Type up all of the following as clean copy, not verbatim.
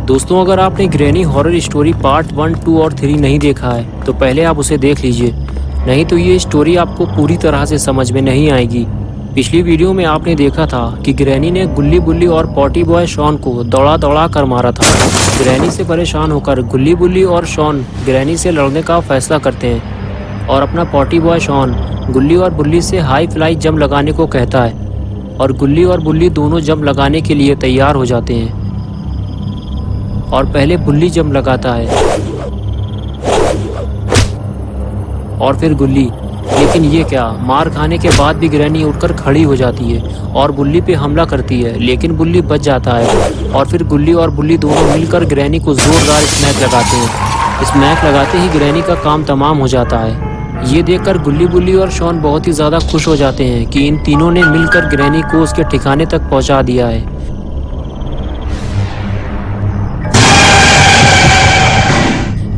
दोस्तों, अगर आपने ग्रैनी हॉरर स्टोरी पार्ट 1, 2 और 3 नहीं देखा है तो पहले आप उसे देख लीजिए, नहीं तो ये स्टोरी आपको पूरी तरह से समझ में नहीं आएगी। पिछली वीडियो में आपने देखा था कि ग्रैनी ने गुल्ली बुल्ली और पॉटी बॉय शॉन को दौड़ा दौड़ा कर मारा था। ग्रैनी से परेशान होकर गुल्ली बुल्ली और शॉन ग्रैनी से लड़ने का फैसला करते हैं और अपना पॉटी बॉय शॉन गुल्ली और बुल्ली से हाई फ्लाई जंप लगाने को कहता है और गुल्ली और बुल्ली दोनों जंप लगाने के लिए तैयार हो जाते हैं और पहले बुल्ली जंप लगाता है और फिर गुल्ली। लेकिन ये क्या, मार खाने के बाद भी ग्रैनी उठकर खड़ी हो जाती है और बुल्ली पे हमला करती है, लेकिन बुल्ली बच जाता है और फिर गुल्ली और बुल्ली दोनों मिलकर ग्रैनी को जोरदार स्मैक लगाते हैं। स्मैक लगाते ही ग्रैनी का काम तमाम हो जाता है। ये देखकर गुल्ली बुल्ली और शॉन बहुत ही ज़्यादा खुश हो जाते हैं कि इन तीनों ने मिलकर ग्रैनी को उसके ठिकाने तक पहुंचा दिया है।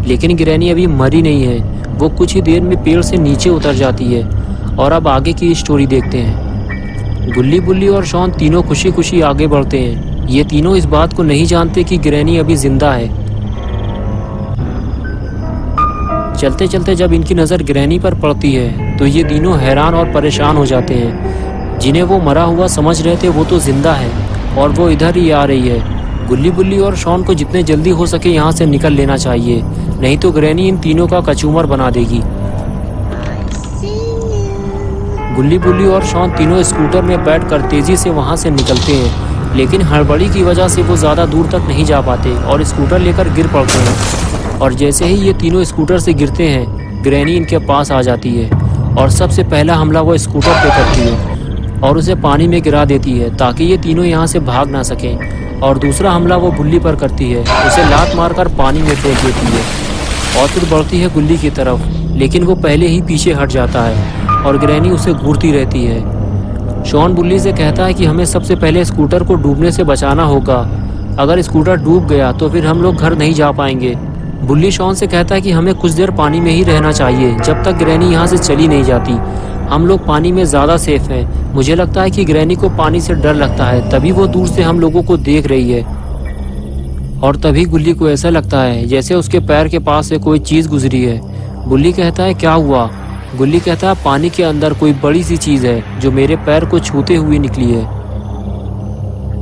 लेकिन ग्रैनी अभी मरी नहीं है, वो कुछ ही देर में पेड़ से नीचे उतर जाती है। और अब आगे की स्टोरी देखते हैं। गुल्ली बुल्ली और शॉन तीनों खुशी खुशी आगे बढ़ते हैं। ये तीनों इस बात को नहीं जानते कि ग्रैनी अभी जिंदा है। चलते चलते जब इनकी नज़र ग्रैनी पर पड़ती है तो ये तीनों हैरान और परेशान हो जाते हैं। जिन्हें वो मरा हुआ समझ रहे थे वो तो जिंदा है और वो इधर ही आ रही है। गुल्ली बुल्ली और शॉन को जितने जल्दी हो सके यहाँ से निकल लेना चाहिए, नहीं तो ग्रैनी इन तीनों का कचूमर बना देगी। गुल्ली बुल्ली और शॉन तीनों स्कूटर में बैठकर तेजी से वहाँ से निकलते हैं, लेकिन हड़बड़ी की वजह से वो ज़्यादा दूर तक नहीं जा पाते और स्कूटर लेकर गिर पड़ते हैं। और जैसे ही ये तीनों स्कूटर से गिरते हैं, ग्रैनी इनके पास आ जाती है और सबसे पहला हमला वो स्कूटर पे करती है और उसे पानी में गिरा देती है ताकि ये तीनों यहाँ से भाग ना सकें। और दूसरा हमला वो बुल्ली पर करती है, उसे लात मारकर पानी में फेंक देती है और फिर बढ़ती है गुल्ली की तरफ, लेकिन वो पहले ही पीछे हट जाता है और ग्रैनी उसे घूरती रहती है। शॉन बुल्ली से कहता है कि हमें सबसे पहले स्कूटर को डूबने से बचाना होगा, अगर स्कूटर डूब गया तो फिर हम लोग घर नहीं जा पाएंगे। बुल्ली शॉन से कहता है कि हमें कुछ देर पानी में ही रहना चाहिए जब तक ग्रैनी यहाँ से चली नहीं जाती, हम लोग पानी में ज़्यादा सेफ हैं। मुझे लगता है कि ग्रैनी को पानी से डर लगता है, तभी वो दूर से हम लोगों को देख रही है। और तभी गुल्ली को ऐसा लगता है जैसे उसके पैर के पास से कोई चीज़ गुजरी है। बुल्ली कहता है क्या हुआ? गुल्ली कहता है पानी के अंदर कोई बड़ी सी चीज़ है जो मेरे पैर को छूते हुए निकली है।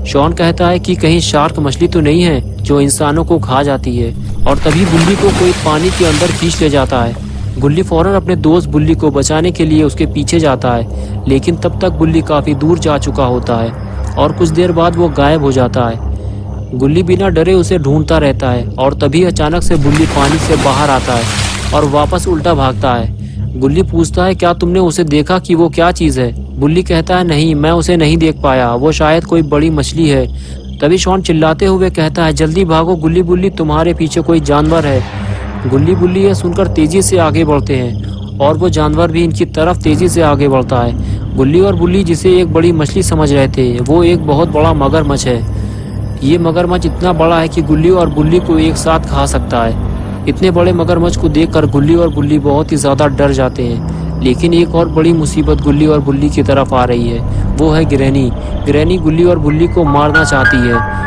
शॉन कहता है कि कहीं शार्क मछली तो नहीं है जो इंसानों को खा जाती है। और तभी बुल्ली को कोई पानी के अंदर खींच ले जाता है। गुल्ली फौरन अपने दोस्त बुल्ली को बचाने के लिए उसके पीछे जाता है, लेकिन तब तक बुल्ली काफ़ी दूर जा चुका होता है और कुछ देर बाद वो गायब हो जाता है। गुल्ली बिना डरे उसे ढूंढता रहता है और तभी अचानक से बुल्ली पानी से बाहर आता है और वापस उल्टा भागता है। गुल्ली पूछता है क्या तुमने उसे देखा कि वो क्या चीज़ है? बुल्ली कहता है नहीं, मैं उसे नहीं देख पाया, वो शायद कोई बड़ी मछली है। तभी शॉन चिल्लाते हुए कहता है जल्दी भागो गुल्ली बुल्ली, तुम्हारे पीछे कोई जानवर है। गुल्ली बुल्ली यह सुनकर तेजी से आगे बढ़ते हैं और वो जानवर भी इनकी तरफ तेजी से आगे बढ़ता है। गुल्ली और बुल्ली जिसे एक बड़ी मछली समझ रहे थे वो एक बहुत बड़ा मगरमच्छ है। ये मगरमच्छ इतना बड़ा है कि गुल्ली और बुल्ली को एक साथ खा सकता है। इतने बड़े मगरमच्छ को देखकर गुल्ली और बुल्ली बहुत ही ज़्यादा डर जाते हैं। लेकिन एक और बड़ी मुसीबत गुल्ली और बुल्ली की तरफ आ रही है, वो है ग्रैनी। ग्रैनी गुल्ली और बुल्ली को मारना चाहती है।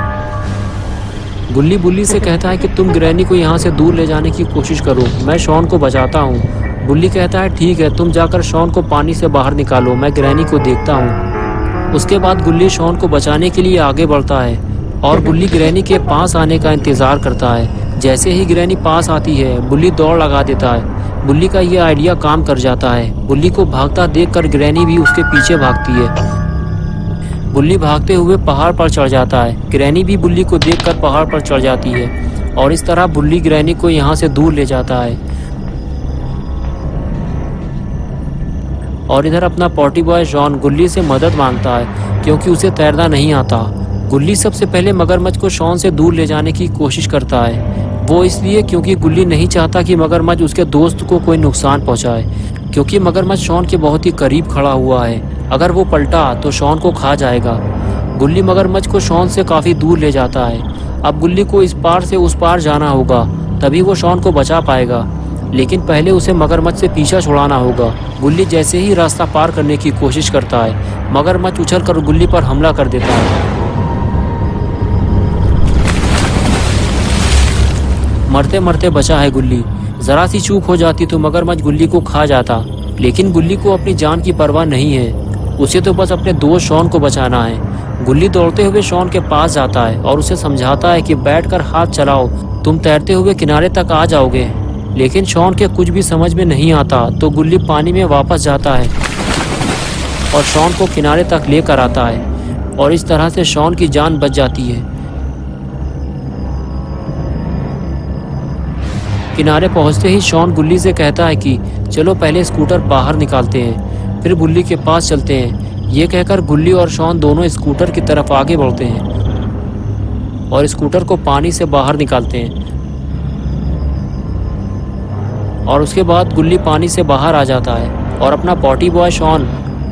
गुल्ली बुल्ली से कहता है कि तुम ग्रैनी को यहाँ से दूर ले जाने की कोशिश करो, मैं शॉन को बचाता हूँ। बुल्ली कहता है ठीक है, तुम जाकर शॉन को पानी से बाहर निकालो, मैं ग्रैनी को देखता हूँ। उसके बाद गुल्ली शॉन को बचाने के लिए आगे बढ़ता है और बुल्ली ग्रैनी के पास आने का इंतज़ार करता है। जैसे ही ग्रैनी पास आती है बुल्ली दौड़ लगा देता है। बुल्ली का ये आइडिया काम कर जाता है। बुल्ली को भागता देखकर ग्रैनी भी उसके पीछे भागती है। बुल्ली भागते हुए पहाड़ पर चढ़ जाता है। ग्रैनी भी बुल्ली को देखकर पहाड़ पर चढ़ जाती है और इस तरह बुल्ली ग्रैनी को यहाँ से दूर ले जाता है। और इधर अपना पॉटी बॉय शॉन गुल्ली से मदद मांगता है क्योंकि उसे तैरना नहीं आता। गुल्ली सबसे पहले मगरमच्छ को शॉन से दूर ले जाने की कोशिश करता है, वो इसलिए क्योंकि गुल्ली नहीं चाहता कि मगरमच्छ उसके दोस्त को कोई नुकसान पहुंचाए, क्योंकि मगरमच्छ शॉन के बहुत ही करीब खड़ा हुआ है। अगर वो पलटा तो शॉन को खा जाएगा। गुल्ली मगरमच्छ को शॉन से काफ़ी दूर ले जाता है। अब गुल्ली को इस पार से उस पार जाना होगा, तभी वो शॉन को बचा पाएगा, लेकिन पहले उसे मगरमच्छ से पीछा छुड़ाना होगा। गुल्ली जैसे ही रास्ता पार करने की कोशिश करता है, मगरमच्छ उछलकर गुल्ली पर हमला कर देता है। मरते मरते बचा है गुल्ली। जरा सी चूक हो जाती तो मगरमच्छ गुल्ली को खा जाता, लेकिन गुल्ली को अपनी जान की परवाह नहीं है। उसे तो बस अपने दोस्त शॉन को बचाना है। गुल्ली दौड़ते हुए शॉन के पास जाता है और उसे समझाता है कि बैठकर हाथ चलाओ, तुम तैरते हुए किनारे तक आ जाओगे। लेकिन शॉन के कुछ भी समझ में नहीं आता, तो गुल्ली पानी में वापस जाता है और शॉन को किनारे तक लेकर आता है और इस तरह से शॉन की जान बच जाती है। किनारे पहुंचते ही शॉन गुल्ली से कहता है कि चलो पहले स्कूटर बाहर निकालते हैं, फिर गुल्ली के पास चलते हैं। ये कहकर गुल्ली और शॉन दोनों स्कूटर की तरफ आगे बढ़ते हैं और स्कूटर को पानी से बाहर निकालते हैं। और उसके बाद गुल्ली पानी से बाहर आ जाता है और अपना पॉटी बॉय शॉन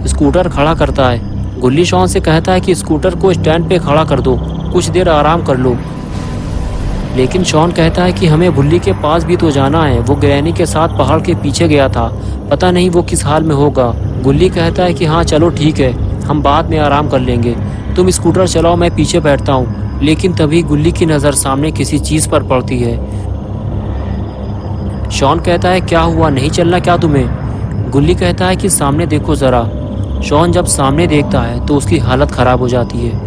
स्कूटर खड़ा करता है। गुल्ली शॉन से कहता है कि स्कूटर को स्टैंड पे खड़ा कर दो, कुछ देर आराम कर लो। लेकिन शॉन कहता है कि हमें गुल्ली के पास भी तो जाना है, वो ग्रैनी के साथ पहाड़ के पीछे गया था, पता नहीं वो किस हाल में होगा। गुल्ली कहता है कि हाँ चलो ठीक है, हम बाद में आराम कर लेंगे, तुम स्कूटर चलाओ, मैं पीछे बैठता हूँ। लेकिन तभी गुल्ली की नज़र सामने किसी चीज़ पर पड़ती है। शॉन कहता है क्या हुआ, नहीं चलना क्या तुम्हें? गुल्ली कहता है कि सामने देखो ज़रा। शॉन जब सामने देखता है तो उसकी हालत ख़राब हो जाती है।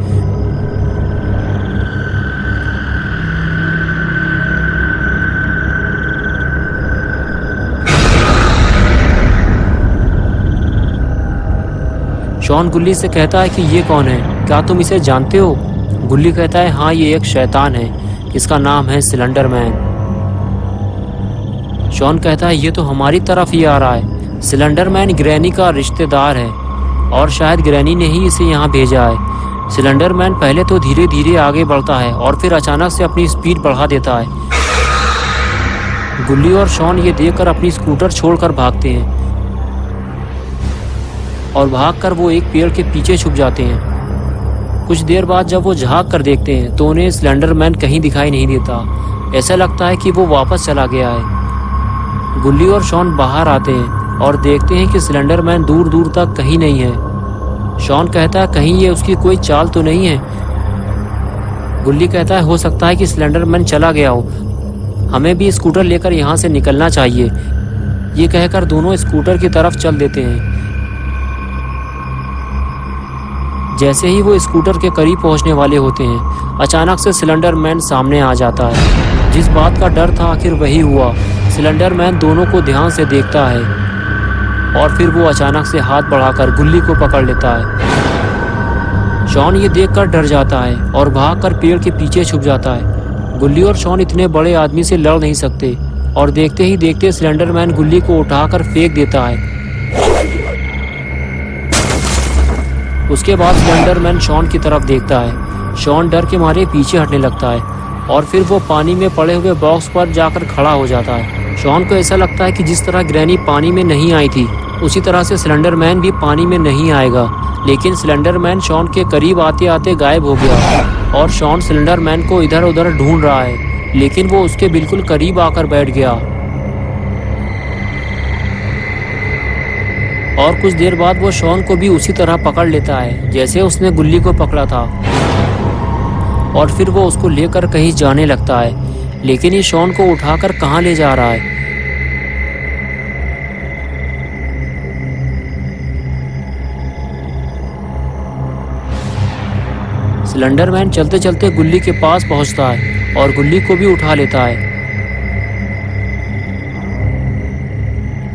शॉन गुल्ली से कहता है कि ये कौन है, क्या तुम इसे जानते हो? गुल्ली कहता है हाँ, ये एक शैतान है, इसका नाम है सिलेंडर मैन। शॉन कहता है ये तो हमारी तरफ ही आ रहा है। सिलेंडर मैन ग्रैनी का रिश्तेदार है और शायद ग्रैनी ने ही इसे यहाँ भेजा है। सिलेंडर मैन पहले तो धीरे धीरे आगे बढ़ता है और फिर अचानक से अपनी स्पीड बढ़ा देता है। गुल्ली और शॉन ये देखकर अपनी स्कूटर छोड़कर भागते हैं और भागकर वो एक पेड़ के पीछे छुप जाते हैं। कुछ देर बाद जब वो झांक कर देखते हैं तो उन्हें सिलेंडर मैन कहीं दिखाई नहीं देता। ऐसा लगता है कि वो वापस चला गया है। गुल्ली और शॉन बाहर आते हैं और देखते हैं कि सिलेंडर मैन दूर दूर तक कहीं नहीं है। शॉन कहता है कहीं ये उसकी कोई चाल तो नहीं है। गुल्ली कहता है हो सकता है कि सिलेंडर मैन चला गया हो, हमें भी स्कूटर लेकर यहाँ से निकलना चाहिए। ये कहकर दोनों स्कूटर की तरफ चल देते हैं। जैसे ही वो स्कूटर के करीब पहुंचने वाले होते हैं, अचानक से सिलेंडर मैन सामने आ जाता है। जिस बात का डर था आखिर वही हुआ। सिलेंडर मैन दोनों को ध्यान से देखता है और फिर वो अचानक से हाथ बढ़ाकर गुल्ली को पकड़ लेता है। शॉन ये देखकर डर जाता है और भागकर पेड़ के पीछे छुप जाता है। गुल्ली और शॉन इतने बड़े आदमी से लड़ नहीं सकते और देखते ही देखते सिलेंडर मैन गुल्ली को उठाकर फेंक देता है। उसके बाद सिलेंडर मैन शॉन की तरफ देखता है। शॉन डर के मारे पीछे हटने लगता है और फिर वो पानी में पड़े हुए बॉक्स पर जाकर खड़ा हो जाता है। शॉन को ऐसा लगता है कि जिस तरह ग्रैनी पानी में नहीं आई थी, उसी तरह से सिलेंडर मैन भी पानी में नहीं आएगा। लेकिन सिलेंडर मैन शॉन के करीब आते आते गायब हो गया और शॉन सिलेंडर मैन को इधर उधर ढूंढ रहा है, लेकिन वो उसके बिल्कुल करीब आकर बैठ गया। और कुछ देर बाद वो शॉन को भी उसी तरह पकड़ लेता है जैसे उसने गुल्ली को पकड़ा था और फिर वो उसको लेकर कहीं जाने लगता है। लेकिन ये शॉन को उठाकर कहाँ ले जा रहा है? सिलेंडर मैन चलते चलते गुल्ली के पास पहुंचता है और गुल्ली को भी उठा लेता है।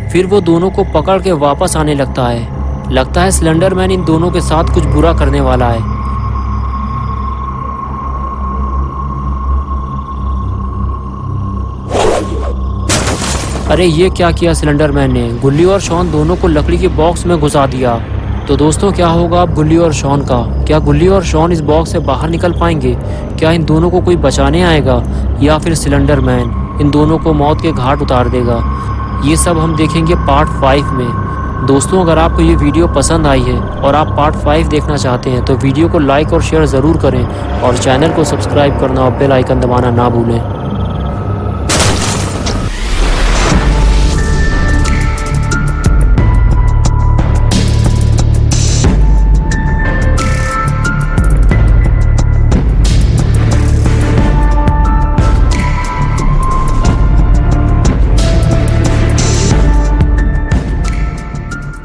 फिर वो दोनों को पकड़ के वापस आने लगता है। लगता है सिलेंडर मैन इन दोनों के साथ कुछ बुरा करने वाला है। अरे ये क्या किया सिलेंडर मैन ने? गुल्ली और शॉन दोनों को लकड़ी के बॉक्स में घुसा दिया। तो दोस्तों क्या होगा अब गुल्ली और शॉन का? क्या गुल्ली और शॉन इस बॉक्स से बाहर निकल पाएंगे? क्या इन दोनों को कोई बचाने आएगा या फिर सिलेंडर मैन इन दोनों को मौत के घाट उतार देगा? ये सब हम देखेंगे पार्ट 5 में। दोस्तों अगर आपको ये वीडियो पसंद आई है और आप पार्ट 5 देखना चाहते हैं तो वीडियो को लाइक और शेयर ज़रूर करें और चैनल को सब्सक्राइब करना और बेल आइकन दबाना ना भूलें।